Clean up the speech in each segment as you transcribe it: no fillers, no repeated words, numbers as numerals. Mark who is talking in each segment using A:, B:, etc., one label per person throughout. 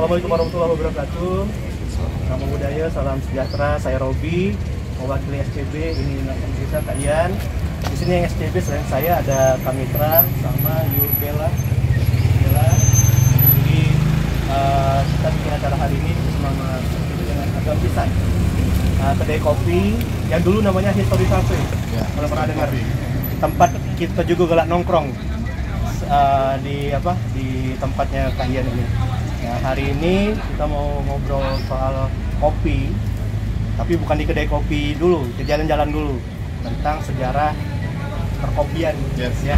A: Assalamualaikum warahmatullahi wabarakatuh. Nama budaya, salam sejahtera. Saya Robi, mewakili SCB. Ini langsung bisa kalian. Di sini yang SCB selain saya ada Kamitra sama Bella. Jadi kita bikin acara hari ini bersama dengan Agam Pisan. Kedai kopi yang dulu namanya History Cafe. Ya, kalau pernah dengar. Tempat kita juga galak nongkrong di tempatnya Kahian ini. Ya, hari ini kita mau ngobrol soal kopi, tapi bukan di kedai kopi dulu, ke jalan-jalan dulu tentang sejarah perkopian. Yes. Ya.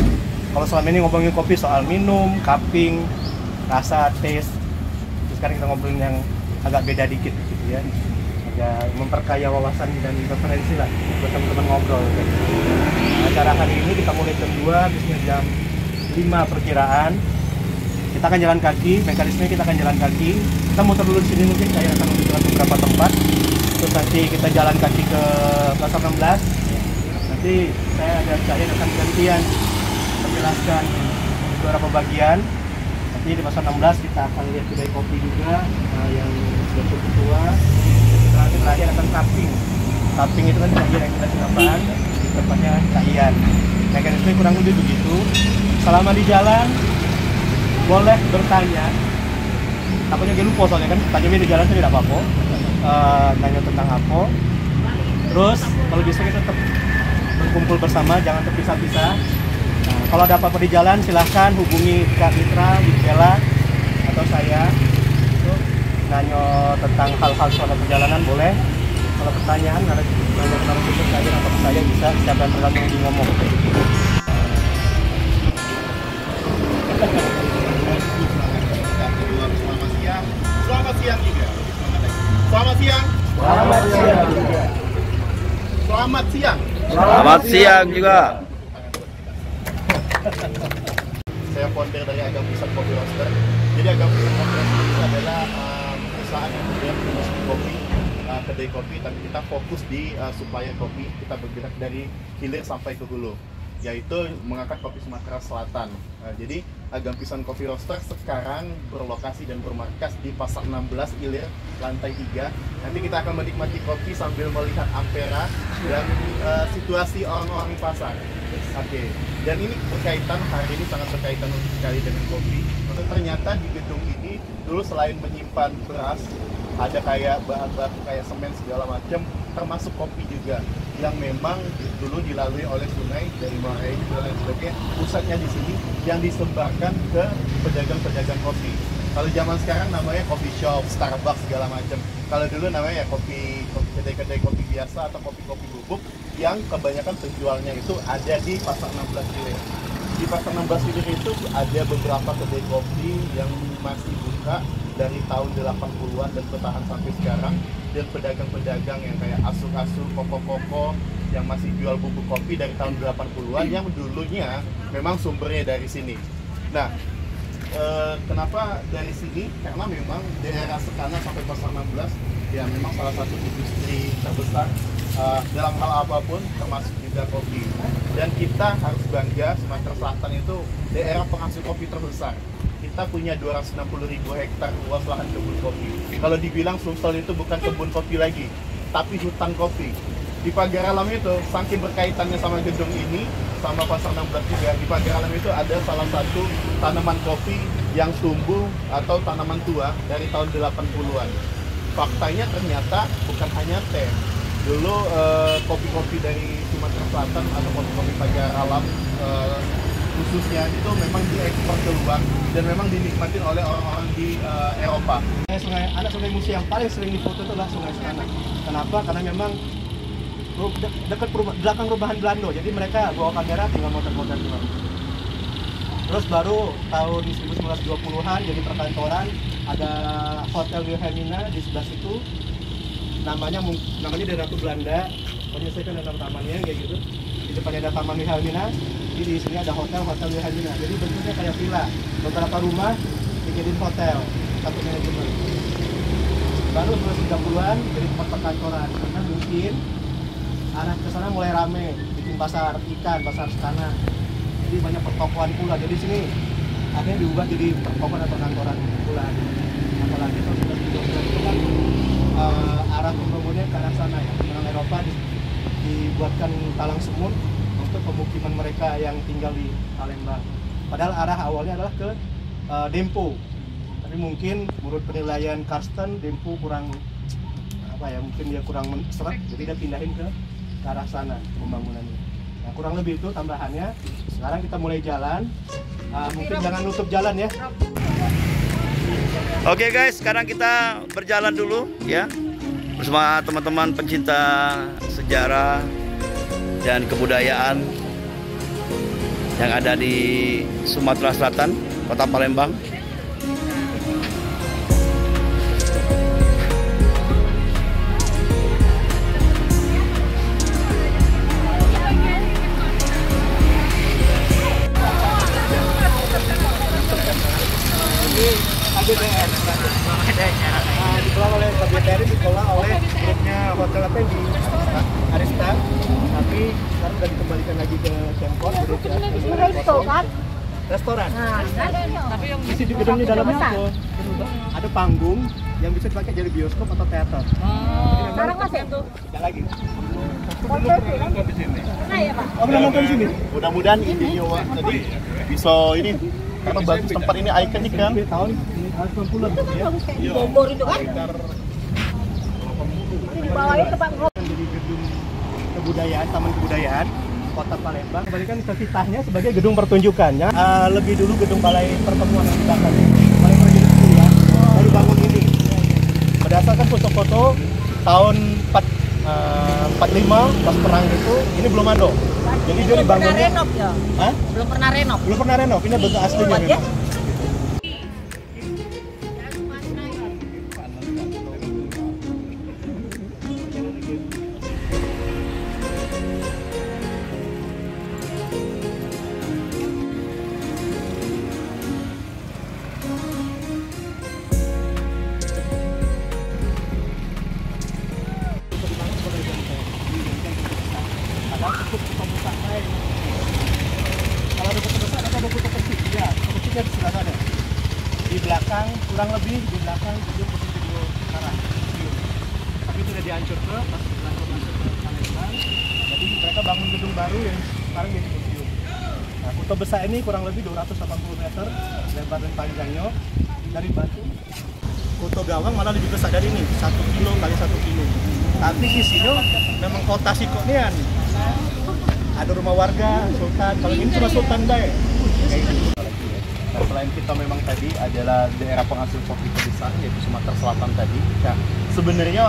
A: Kalau selama ini ngomongin kopi soal minum, cupping, rasa, taste. Terus sekarang kita ngobrolin yang agak beda dikit gitu ya. Agak memperkaya wawasan dan referensi lah buat teman-teman ngobrol. Acara hari ini kita mulai jam 2, bisnya jam 5 perkiraan. Kita akan jalan kaki, mekanisme kita akan jalan kaki. Kita muter dulu di sini mungkin, saya akan menunjukkan beberapa tempat. Terus nanti kita jalan kaki ke Pasar 16. Nanti saya akan gantian menjelaskan beberapa bagian. Nanti di Pasar 16 kita akan lihat kedai kopi juga yang sudah cukup tua. Nanti terakhir akan cupping. Cupping itu kan terakhir yang kita siapkan di tempatnya Kahian. Mekanisme kurang lebih begitu. Selama di jalan boleh bertanya, takutnya dia lupa soalnya kan, tanya di jalan tidak apa-apa, nanya tentang apa. Terus kalau bisa kita tetap berkumpul bersama, jangan terpisah-pisah. Nah, kalau ada apa-apa di jalan silahkan hubungi Kak Mitra, Bella, atau saya. Itu nanya tentang hal-hal soal perjalanan boleh. Kalau pertanyaan ada narasumber saya atau saya bisa, siapa yang tergantung di ngomong.
B: Selamat siang juga. Selamat siang.
A: Selamat siang juga.
B: Selamat siang.
C: Selamat siang juga.
B: Saya founder dari Agam Pisan Coffee Roaster. Jadi Agam Pisan Coffee Roaster itu adalah perusahaan yang bergerak di industri kopi, kedai kopi, tapi kita fokus di supplier kopi. Kita bergerak dari hilir sampai ke hulu, yaitu mengangkat kopi Sumatera Selatan. Jadi Agam Pisan Coffee Roaster sekarang berlokasi dan bermarkas di Pasar 16 Ilir, lantai 3. Nanti kita akan menikmati kopi sambil melihat ampera dan situasi orang-orang di pasar. Oke. Dan ini berkaitan, hari ini sangat berkaitan sekali dengan kopi. Ternyata di gedung ini dulu selain menyimpan beras, ada kayak bahan baku kayak semen segala macam, termasuk kopi juga, yang memang dulu dilalui oleh sungai dari Muarai dan lain sebagainya. Pusatnya di sini yang disebarkan ke pedagang-pedagang kopi. Kalau zaman sekarang namanya coffee shop, Starbucks segala macam. Kalau dulu namanya ya kedai-kedai kopi biasa atau kopi-kopi bubuk yang kebanyakan penjualnya itu ada di Pasar 16 Ilir. Di Pasar 16 Ilir itu ada beberapa kedai kopi yang masih buka dari tahun 80-an dan bertahan sampai sekarang, dan pedagang-pedagang yang kayak Asu-Asu, Koko-Koko yang masih jual bubuk kopi dari tahun 80-an yang dulunya memang sumbernya dari sini. Nah, kenapa dari sini? Karena memang daerah Sekana sampai Pasar 16 ya memang salah satu industri terbesar dalam hal apapun, termasuk juga kopi. Dan kita harus bangga, Sumatera Selatan itu daerah penghasil kopi terbesar. Kita punya 260.000 hektar luas lahan kebun kopi. Kalau dibilang Sumsel itu bukan kebun kopi lagi, tapi hutan kopi. Di Pagar Alam itu, saking berkaitannya sama gedung ini, sama Pasar 16 juga, di Pagar Alam itu ada salah satu tanaman kopi yang tumbuh atau tanaman tua dari tahun 80-an. Faktanya ternyata bukan hanya teh. Dulu kopi-kopi dari Sumatera Selatan atau kopi-kopi Pagar Alam khususnya itu memang diekspor keluar dan memang dinikmatin oleh orang-orang di Eropa.
A: Sungai Musi yang paling sering difoto itu adalah Sungai Sekana. Kenapa? Karena memang dekat belakang perumahan Belanda, jadi mereka bawa kamera tinggal motor-motor doang. Terus baru tahun 1920-an jadi perkantoran, ada Hotel Wilhelmina di sebelah situ. Namanya dari Ratu Belanda, menyelesaikan ada tamannya kayak gitu. Di depannya ada Taman Wilhelmina, di sini ada Hotel Wilhelmina. Jadi bentuknya kayak villa. Beberapa rumah dijadiin hotel, satu manajemen. Baru 1930-an jadi tempat perkantoran, karena mungkin arah ke sana mulai rame, bikin pasar ikan, pasar Sekana. Jadi banyak pertokoan pula. Jadi sini akhirnya diubah jadi pertokoan atau perkantoran pula. apalagi tahun 2012 itu kan arah pembangunan ke arah sana ya, orang Eropa dibuatkan talang semut untuk pemukiman mereka yang tinggal di Palembang. Padahal arah awalnya adalah ke Dempo, tapi mungkin menurut penilaian Karsten Dempo kurang mungkin dia kurang seret, jadi dia pindahin ke arah sana pembangunannya. Nah, kurang lebih itu tambahannya. Sekarang kita mulai jalan, mungkin jangan nutup jalan ya.
C: Oke guys, sekarang kita berjalan dulu ya bersama teman-teman pencinta sejarah dan kebudayaan yang ada di Sumatera Selatan, Kota Palembang.
A: KBTR dikelola oleh KBTR, dikelola oleh grupnya hotel apa di Arista, tapi sekarang udah dikembalikan lagi ke Pemkot. Restoran. Tapi yang isi di gedungnya dalamnya apa? Ada panggung yang bisa dipakai jadi bioskop atau teater.
D: Sekarang masih tuh.
A: Tidak lagi.
B: Nonton di sini.
D: Nah ya Pak.
A: Oh, belum nonton di sini.
B: Mudah-mudahan idenya Wak tadi bisa ini karena bagus, tempat ini ikonik kan.
A: Tahun 90-an.
D: Di Bogor itu kan. Dibawain ke Bang Rob.
A: Jadi gedung kebudayaan, Taman Kebudayaan Kota Palembang. Kembalikan ke titahnya sebagai gedung pertunjukannya. Lebih dulu gedung Balai Pertemuan yang di belakang. Balai Pertunjukan itu ya. Baru bangun ini. Berdasarkan foto-foto tahun 45 pas perang itu, ini belum ada. Jadi dia dibangunnya.
D: Pernah renov ya?
A: Hah?
D: Belum pernah renov.
A: Belum pernah renov. Ini bentuk aslinya
D: Buat ya?
A: memang. Kalau ada foto besar, ada foto kecil. Ya, foto kecilnya di sebelah sana. Di belakang, kurang lebih di belakang gedung Studio Sekarang. Tapi itu sudah dihancur ke pas masuk ke Palembang. Jadi mereka bangun gedung baru yang sekarang jadi museum. Nah, foto besar ini kurang lebih 280 meter lebar dan panjangnya dari batu. Foto gawang malah lebih besar dari ini, 1 kilo kali 1 kilo. Tapi isinya memang kota Sikonian. Ada rumah warga, sultan. Kalau ini cuma sultan deh.
B: Nah, selain kita memang tadi adalah daerah penghasil kopi terbesar yaitu Sumatera Selatan tadi. Nah, sebenarnya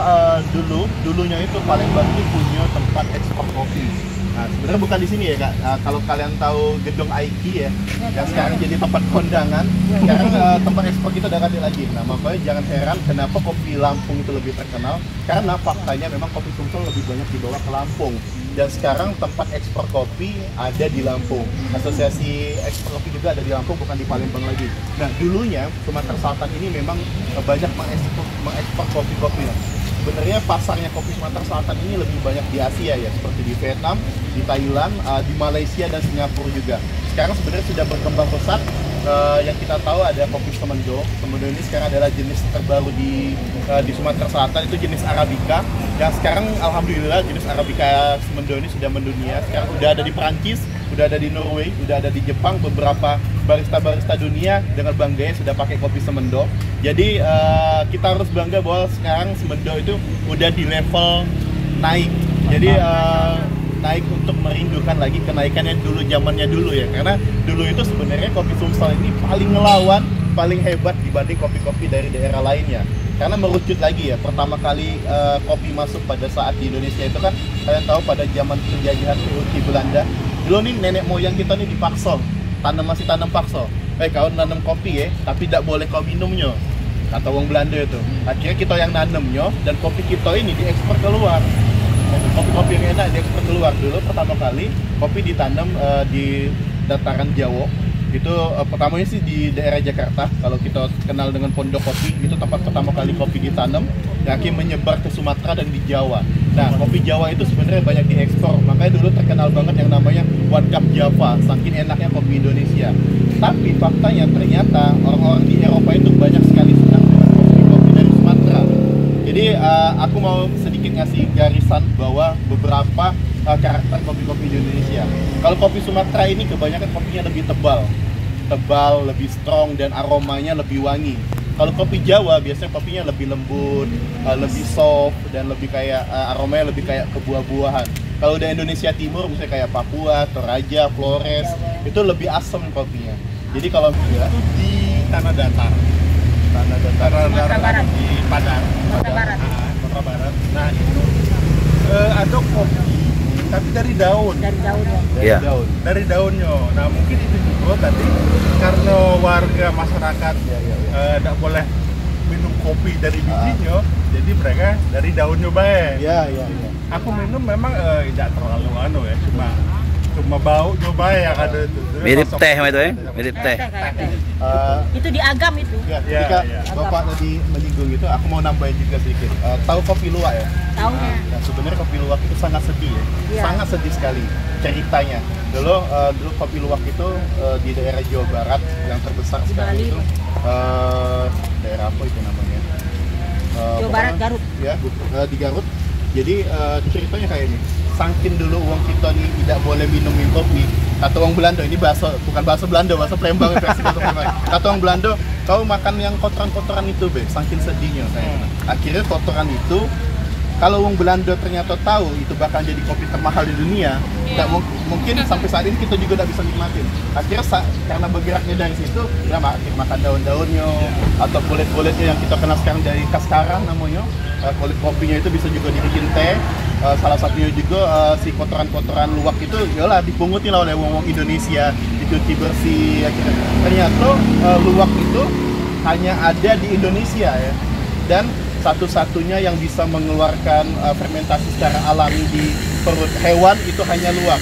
B: dulunya itu Palembang ini punya tempat ekspor kopi. Nah, sebenarnya bukan di sini ya Kak. Kalau kalian tahu gedung IKI ya, yang sekarang jadi tempat kondangan, sekarang tempat ekspor kita udah ganti lagi. Nah, makanya jangan heran kenapa kopi Lampung itu lebih terkenal, karena faktanya memang kopi Sumsel lebih banyak dibawa ke Lampung. Dan sekarang tempat ekspor kopi ada di Lampung. Asosiasi ekspor kopi juga ada di Lampung, bukan di Palembang lagi. Nah, dulunya Sumatera Selatan ini memang banyak mengekspor kopi-kopi. Sebenarnya pasarnya kopi Sumatera Selatan ini lebih banyak di Asia ya, seperti di Vietnam, di Thailand, di Malaysia dan Singapura juga. Sekarang sebenarnya sudah berkembang pesat. Yang kita tahu ada kopi Semendo. Semendo ini sekarang adalah jenis terbaru di Sumatera Selatan, itu jenis Arabica. Yang sekarang alhamdulillah jenis Arabica Semendo ini sudah mendunia. Sekarang udah ada di Perancis, udah ada di Norway, udah ada di Jepang. Beberapa barista-barista dunia dengan bangganya sudah pakai kopi Semendo. Jadi kita harus bangga bahwa sekarang Semendo itu udah di level naik. Jadi naik untuk merindukan lagi kenaikannya dulu, zamannya dulu ya. Karena dulu itu sebenarnya kopi Sumsel ini paling ngelawan, paling hebat dibanding kopi-kopi dari daerah lainnya. Karena merucut lagi ya, pertama kali kopi masuk pada saat di Indonesia itu kan kalian tahu pada zaman penjajahan PUT Belanda. Dulu nih nenek moyang kita nih dipaksa, masih tanam paksa. Kau nanam kopi ya, tapi tidak boleh kau minumnya, kata wong Belanda itu. Akhirnya kita yang nanamnya dan kopi kita ini diekspor keluar. Kopi-kopi yang enak diekspor keluar. Dulu pertama kali kopi ditanam di dataran Jawa. Itu pertamanya sih di daerah Jakarta. Kalau kita kenal dengan Pondok Kopi, itu tempat pertama kali kopi ditanam. Yang akhirnya menyebar ke Sumatera dan di Jawa. Nah, kopi Jawa itu sebenarnya banyak diekspor. Makanya dulu terkenal banget yang namanya One Cup Java, saking enaknya kopi Indonesia. Tapi faktanya ternyata orang-orang di Eropa itu banyak sekali senang dengan Jadi aku mau sedikit ngasih garisan bahwa beberapa karakter kopi-kopi di Indonesia. Kalau kopi Sumatera ini kebanyakan kopinya lebih tebal, lebih strong dan aromanya lebih wangi. Kalau kopi Jawa biasanya kopinya lebih lembut, lebih soft dan lebih kayak aromanya lebih kayak ke buah-buahan. Kalau di Indonesia Timur misalnya kayak Papua, Toraja, Flores itu lebih asam kopinya. Jadi kalau itu di tanah datar,
D: Barat.
B: di Padang,
D: Barat.
B: Sumatera Barat. Nah itu ada kopi tapi dari daun.
D: Dari daunnya.
C: Iya.
B: Dari daunnya. Nah mungkin itu juga tadi karena warga masyarakat tidak boleh minum kopi dari bijinya, jadi mereka dari daunnya baik.
A: Iya.
B: Aku minum memang tidak terlalu ya, cuma bau nyoba yang ada itu.
C: Mirip teh itu ya, mirip teh.
D: Kayak teh. Itu di Agam itu.
B: Ketika Bapak tadi menyinggung itu, aku mau nambahin juga sedikit. Tahu kopi luwak ya?
D: Tahunya.
B: Nah, sebenarnya kopi luwak itu sangat sedih ya,
D: Iya.
B: sangat sedih sekali ceritanya. Dulu kopi luwak itu di daerah Jawa Barat yang terbesar
D: Di
B: sekarang
D: Bali.
B: itu daerah apa itu namanya?
D: Jawa Barat, Garut.
B: Ya, di Garut. Jadi ceritanya kayak ini. Saking dulu uang kita nih tidak boleh minum kopi. Kata orang Belanda, ini bukan bahasa Belanda, bahasa Palembang versi bahasa Palembang. Kata orang Belanda, kau makan yang kotoran-kotoran itu, Be. Saking sedihnya saya. Akhirnya kotoran itu, kalau orang Belanda ternyata tahu itu bakal jadi kopi termahal di dunia, nggak mungkin sampai saat ini kita juga tidak bisa nikmatin. Akhirnya karena bergeraknya dari situ, ya makan daun-daunnya atau kulit-kulitnya yang kita kenal sekarang dari kaskaran namanya. Kulit kopinya itu bisa juga dibikin teh. Salah satunya juga si kotoran-kotoran luwak itu yalah dipungutin lah oleh wong-wong Indonesia, dicuci bersih. Akhirnya ternyata luwak itu hanya ada di Indonesia ya, dan satu-satunya yang bisa mengeluarkan fermentasi secara alami di perut hewan itu hanya luwak.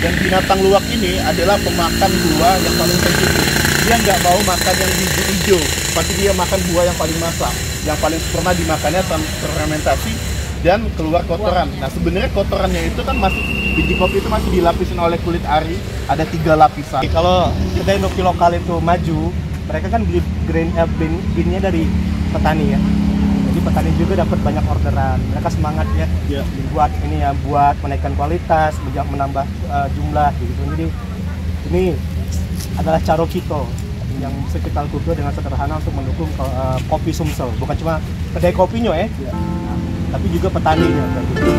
B: Dan binatang luwak ini adalah pemakan buah yang paling sensitif. Dia nggak mau makan yang hijau-hijau, pasti dia makan buah yang paling masak, yang paling pernah dimakannya fermentasi dan keluar kotoran. Nah sebenarnya kotorannya itu kan masih biji kopi itu masih dilapisin oleh kulit ari, ada 3 lapisan.
A: Kalau kedai kopi lokal itu maju, mereka kan beli bean-nya dari petani ya. Jadi petani juga dapat banyak orderan. Mereka semangat ya, buat ini ya, buat menaikkan kualitas, menambah jumlah gitu. Jadi ini adalah cara kita yang bisa kita lakukan dengan sederhana untuk mendukung kopi Sumsel. Bukan cuma kedai kopinya ya, tapi juga petaninya. Kayak gitu.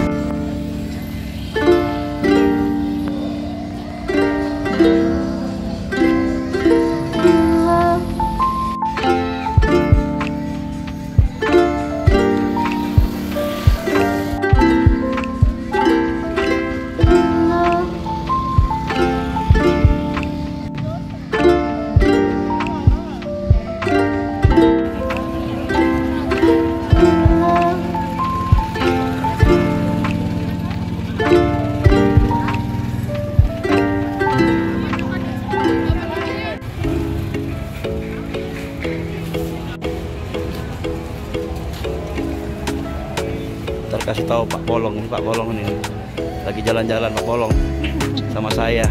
C: Ntar kasih tahu Pak Bolong ini, Pak Bolong ini lagi jalan-jalan Pak Bolong sama saya.